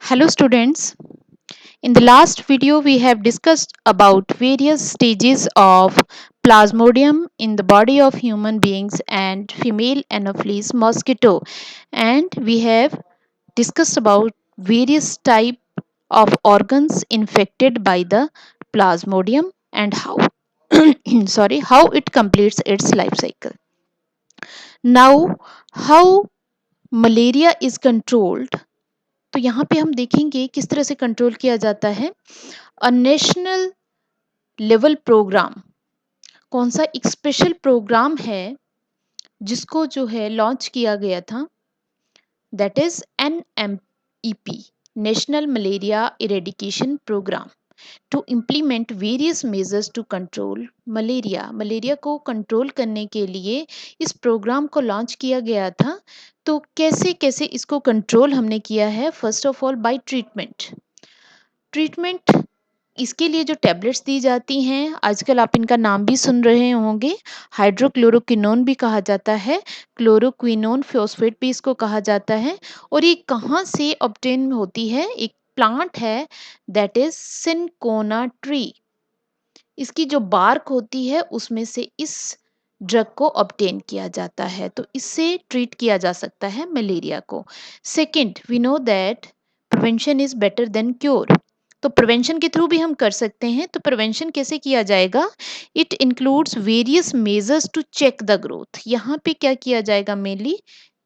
Hello students. In the last video we have discussed about various stages of plasmodium in the body of human beings and female anopheles mosquito, and we have discussed about various type of organs infected by the plasmodium and how how it completes its life cycle. Now how malaria is controlled, तो यहाँ पे हम देखेंगे किस तरह से control किया जाता है। अ नेशनल लेवल प्रोग्राम, कौन सा एक स्पेशल प्रोग्राम है जिसको जो है लॉन्च किया गया था, that is NMEP, national malaria eradication programme, to implement various measures to control malaria. Malaria को कंट्रोल करने के लिए इस प्रोग्राम को लॉन्च किया गया था। तो कैसे कैसे इसको कंट्रोल हमने किया है? First of all bye treatment. Treatment इसके लिए जो टैबलेट्स दी जाती हैं, आजकल आप इनका नाम भी सुन रहे होंगे, हाइड्रोक्लोरोक्विनोन भी कहा जाता है, क्लोरोक्विनोन फॉस्फेट भी इसको कहा जाता है। और ये कहाँ से ऑब्टेन होती है? एक प्लांट है दैट इज सिनकोना ट्री। इसकी जो बार्क होती है उसमें से इस ड्रग को ऑब्टेन किया जाता है, तो इससे ट्रीट किया जा सकता है मलेरिया को। Second, we know that prevention is better than cure. तो प्रिवेंशन के थ्रू भी हम कर सकते हैं। तो प्रिवेंशन कैसे किया जाएगा? It includes various measures to check the growth. यहाँ पे क्या किया जाएगा? Mainly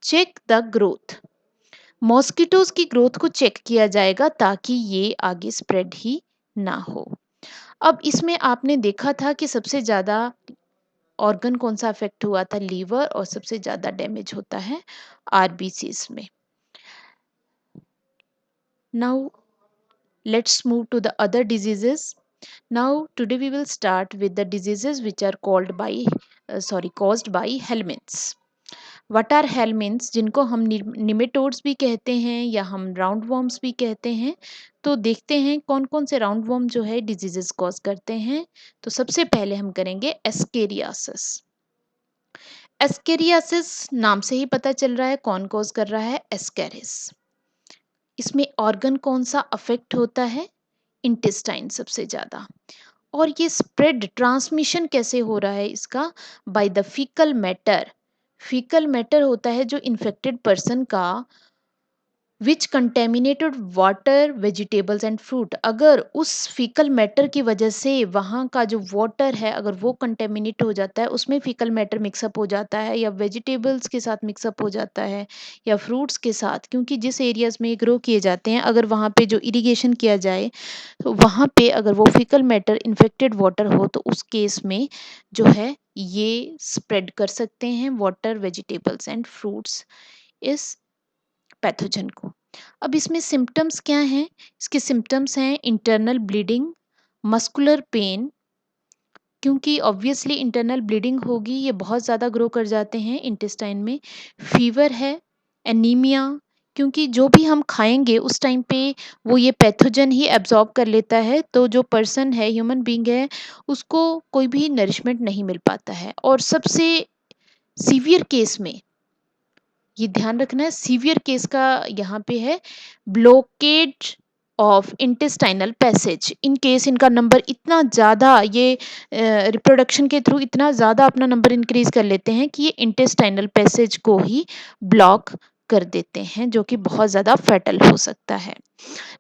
check the growth, mosquitoes की ग्रोथ को चेक किया जाएगा ताकि ये आगे स्प्रेड ही ना हो। अब इसमें आपने देखा था कि सबसे ज़्यादा ऑर्गन कौन सा अफेक्ट हुआ था? लीवर, और सबसे ज़्यादा डैमेज होता है आरबीसीज में। Now let's move to the other diseases. Now today we will start with the diseases which are caused by helminths. What are helminths, जिनको हम निमेटोड्स भी कहते हैं या हम राउंड वॉर्म्स भी कहते हैं। तो देखते हैं कौन कौन से राउंड वॉर्म जो है डिजीजेस कॉज करते हैं। तो सबसे पहले हम करेंगे एस्केरियासिस। एस्केरियासिस नाम से ही पता चल रहा है कौन कॉज कर रहा है? एस्केरिस। इसमें ऑर्गन कौन सा अफेक्ट होता है? इंटेस्टाइन सबसे ज़्यादा। और ये स्प्रेड, ट्रांसमिशन कैसे हो रहा है इसका? By the fecal matter. Fecal matter होता है जो इन्फेक्टेड पर्सन का, which contaminated water, vegetables and fruit. अगर उस फीकल मैटर की वजह से वहाँ का जो वाटर है अगर वो कंटेमिनेट हो जाता है, उसमें फीकल मैटर मिक्सअप हो जाता है या वेजिटेबल्स के साथ मिक्सअप हो जाता है या फ्रूट्स के साथ, क्योंकि जिस एरियाज में ग्रो किए जाते हैं अगर वहाँ पे जो इरिगेशन किया जाए तो वहाँ पे अगर वो फीकल मैटर इन्फेक्टेड वाटर हो तो उस केस में जो है ये स्प्रेड कर सकते हैं वाटर, वेजिटेबल्स एंड फ्रूट्स इस पैथोजन को। अब इसमें सिम्टम्स क्या हैं? इसके सिम्टम्स हैं इंटरनल ब्लीडिंग, मस्कुलर पेन, क्योंकि ऑब्वियसली इंटरनल ब्लीडिंग होगी, ये बहुत ज़्यादा ग्रो कर जाते हैं इंटेस्टाइन में। फीवर है, एनीमिया, क्योंकि जो भी हम खाएंगे उस टाइम पे वो ये पैथोजन ही एब्जॉर्ब कर लेता है, तो जो पर्सन है, ह्यूमन बीइंग है, उसको कोई भी नरिशमेंट नहीं मिल पाता है। और सबसे सीवियर केस में ये ध्यान रखना है, सीवियर केस का यहाँ पे है blockage of intestinal passage. In case इनका नंबर इतना ज़्यादा, ये रिप्रोडक्शन के थ्रू इतना ज़्यादा अपना नंबर इंक्रीज कर लेते हैं कि ये इंटेस्टाइनल पैसेज को ही ब्लॉक कर देते हैं, जो कि बहुत ज़्यादा फैटल हो सकता है।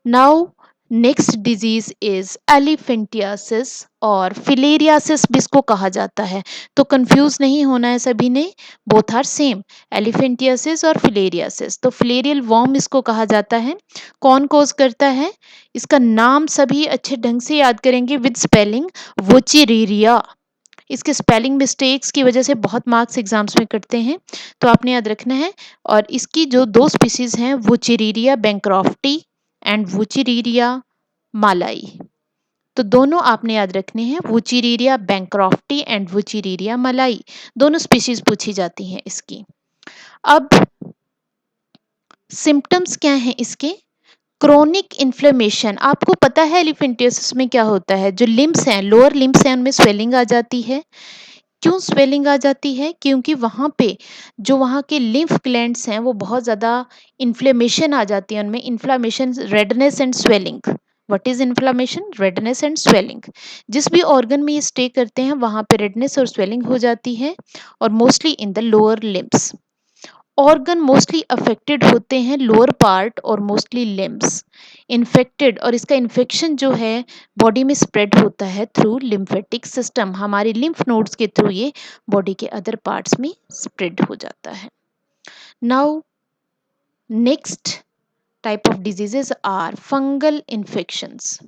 Now next disease is elephantiasis, और फिलेरियासिस भी इसको कहा जाता है। तो कंफ्यूज नहीं होना है सभी ने, बोथ आर सेम, एलिफेंटियासिस और फिलेरियासिस। तो फिलेरियल वॉर्म इसको कहा जाता है। कौन कोज करता है? इसका नाम सभी अच्छे ढंग से याद करेंगे विद स्पेलिंग, वोचिरीरिया। इसके स्पेलिंग मिस्टेक्स की वजह से बहुत मार्क्स एग्जाम्स में कटते हैं, तो आपने याद रखना है। और इसकी जो दो स्पीसीज हैं, वोचिरीरिया बैंक्रॉफ्टी एंड वुचिरीरिया मालाई, तो दोनों आपने याद रखने हैं, वुचिरीरिया बैंक्रॉफ्टी एंड वुचिरीरिया मलाई, दोनों स्पीशीज पूछी जाती हैं इसकी। अब सिम्टम्स क्या हैं इसके? Chronic inflammation. आपको पता है एलिफेंटियासिस में क्या होता है? जो लिम्स हैं, लोअर लिम्स हैं, उनमें स्वेलिंग आ जाती है। क्यों स्वेलिंग आ जाती है? क्योंकि वहाँ पे जो वहाँ के लिम्फ ग्लैंड्स हैं वो बहुत ज़्यादा इन्फ्लेमेशन आ जाती है उनमें, inflammation, redness and swelling. What is inflammation? Redness and swelling. जिस भी ऑर्गन में ये स्टे करते हैं वहाँ पे रेडनेस और स्वेलिंग हो जाती है, और mostly in the lower limbs. Organ mostly affected होते हैं लोअर पार्ट और मोस्टली लिम्स इन्फेक्टेड, और इसका इन्फेक्शन जो है बॉडी में स्प्रेड होता है थ्रू लिम्फेटिक सिस्टम, हमारे लिम्फ नोड्स के थ्रू ये बॉडी के अदर पार्ट्स में स्प्रेड हो जाता है। Now next type of diseases are fungal infections.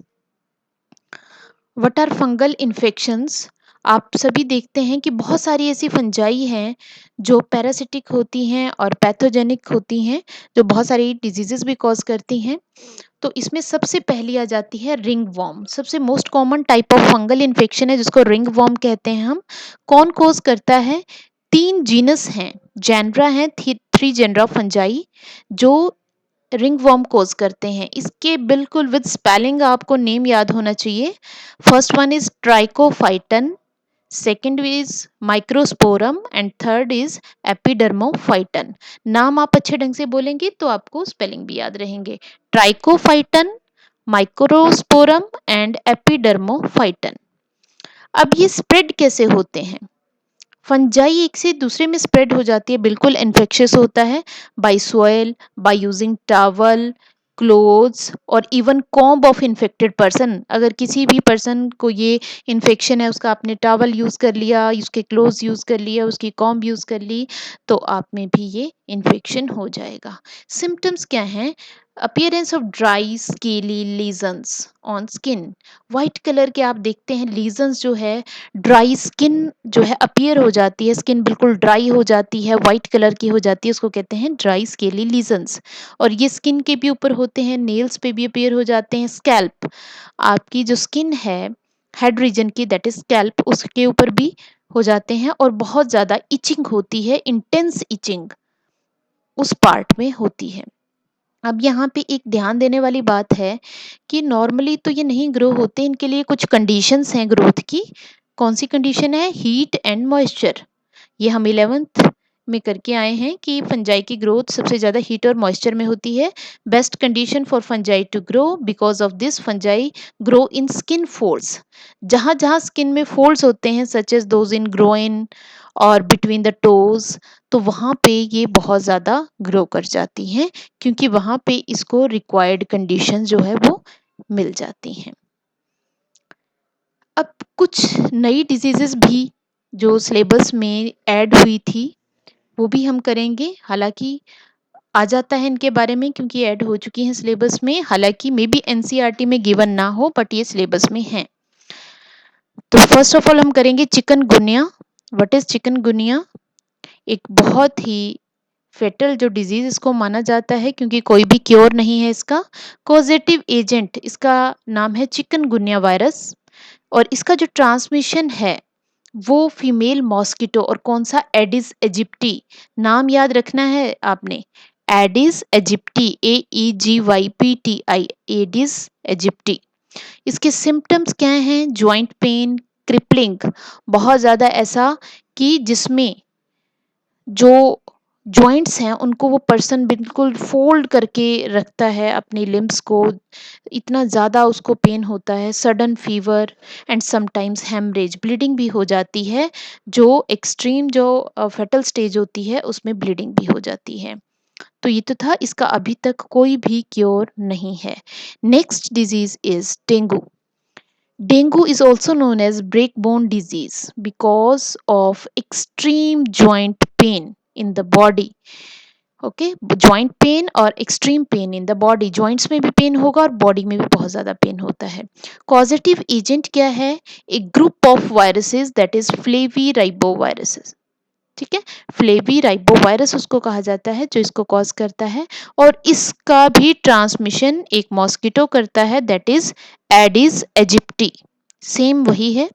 What are fungal infections? आप सभी देखते हैं कि बहुत सारी ऐसी फंजाई हैं जो पैरासिटिक होती हैं और पैथोजेनिक होती हैं, जो बहुत सारी डिजीजेस भी कॉज करती हैं। तो इसमें सबसे पहली आ जाती है रिंग वॉर्म। सबसे most common type of fungal infection है जिसको रिंग वॉर्म कहते हैं हम। कौन कॉज करता है? 3 जीनस हैं, जेनरा हैं, 3 जेनरा फंजाई जो रिंग वर्म कोज करते हैं। इसके बिल्कुल विद स्पेलिंग आपको नेम याद होना चाहिए। First one is trichophyton, second is microsporum and third is Epidermophyton. नाम आप अच्छे ढंग से बोलेंगे तो आपको स्पेलिंग भी याद रहेंगे। Trichophyton, microsporum and Epidermophyton. अब ये स्प्रेड कैसे होते हैं? फंजाई एक से दूसरे में स्प्रेड हो जाती है, बिल्कुल इन्फेक्शियस होता है, by soil, by using towel, clothes और even comb of infected person. अगर किसी भी पर्सन को ये इन्फेक्शन है, उसका आपने टॉवल यूज़ कर लिया, उसके क्लोथ्स यूज़ कर लिया, उसकी कॉम्ब यूज़ कर ली, तो आप में भी ये इन्फेक्शन हो जाएगा। सिम्टम्स क्या हैं? Appearance of dry scaly lesions on skin. White colour के आप देखते हैं लीजन्स जो है, ड्राई स्किन जो है अपीयर हो जाती है, स्किन बिल्कुल ड्राई हो जाती है, वाइट कलर की हो जाती है, उसको कहते हैं ड्राई स्केली लीजन्स। और ये स्किन के भी ऊपर होते हैं, नेल्स पे भी अपीयर हो जाते हैं। स्कैल्प, आपकी जो स्किन है हेड रीजन की, दैट इज स्कैल्प, उसके ऊपर भी हो जाते हैं, और बहुत ज़्यादा इचिंग होती है, इंटेंस इचिंग उस पार्ट में होती है। अब यहाँ पे एक ध्यान देने वाली बात है कि नॉर्मली तो ये नहीं ग्रो होते, इनके लिए कुछ कंडीशंस हैं ग्रोथ की। कौन सी कंडीशन है? Heat and moisture. ये हम 11th में करके आए हैं कि फंजाई की ग्रोथ सबसे ज़्यादा हीट और मॉइस्चर में होती है। Best condition for fungi to grow, because of this fungi grow in skin folds. जहाँ जहाँ स्किन में फोल्ड्स होते हैं, such as those in groin और बिटवीन द टोज, तो वहाँ पे ये बहुत ज़्यादा ग्रो कर जाती हैं, क्योंकि वहाँ पे इसको रिक्वायर्ड कंडीशन जो है वो मिल जाती हैं। अब कुछ नई डिजीजेस भी जो सिलेबस में ऐड हुई थी वो भी हम करेंगे। हालांकि आ जाता है इनके बारे में क्योंकि ऐड हो चुकी हैं सिलेबस में, हालांकि मे बी एनसीईआरटी में गिवन ना हो, बट ये सिलेबस में है। तो फर्स्ट ऑफ ऑल हम करेंगे चिकनगुनिया। What is chikungunya? एक बहुत ही फेटल जो डिजीज इसको माना जाता है, क्योंकि कोई भी क्योर नहीं है इसका। कॉजेटिव एजेंट इसका नाम है चिकनगुनिया वायरस, और इसका जो ट्रांसमिशन है वो फीमेल मॉस्किटो, और कौन सा? Aedes aegypti. नाम याद रखना है आपने, Aedes aegypti, AEGYPTI, Aedes aegypti. इसके सिम्टम्स क्या हैं? जॉइंट पेन, क्रिपलिंग, बहुत ज़्यादा ऐसा कि जिसमें जो जॉइंट्स हैं उनको वो पर्सन बिल्कुल फोल्ड करके रखता है अपनी लिम्स को, इतना ज़्यादा उसको पेन होता है। Sudden fever and sometimes haemorrhage, bleeding भी हो जाती है, जो एक्सट्रीम जो फेटल स्टेज होती है उसमें ब्लीडिंग भी हो जाती है। तो ये तो था, इसका अभी तक कोई भी क्योर नहीं है। Next disease is dengue. Dengue is also known as breakbone disease because of extreme joint pain in the body. Okay, joint pain और extreme pain in the body, joints में भी पेन होगा और बॉडी में भी बहुत ज़्यादा पेन होता है। कॉजेटिव एजेंट क्या है? एक group of viruses, that is flavi ribo viruses. ठीक है, फ्लेवी राइबो वायरस उसको कहा जाता है जो इसको कॉज करता है, और इसका भी ट्रांसमिशन एक मॉस्किटो करता है, that is Aedes aegypti. Same वही है।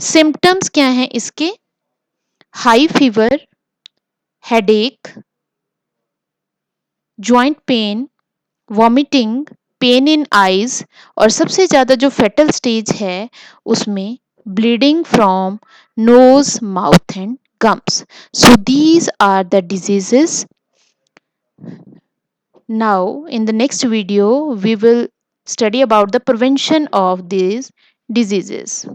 सिम्टम्स क्या हैं इसके? High fever, headache, joint pain, vomiting, pain in eyes, और सबसे ज़्यादा जो फेटल स्टेज है उसमें bleeding from nose, mouth, and gums. So these are the diseases. Now, in the next video, we will study about the prevention of these diseases.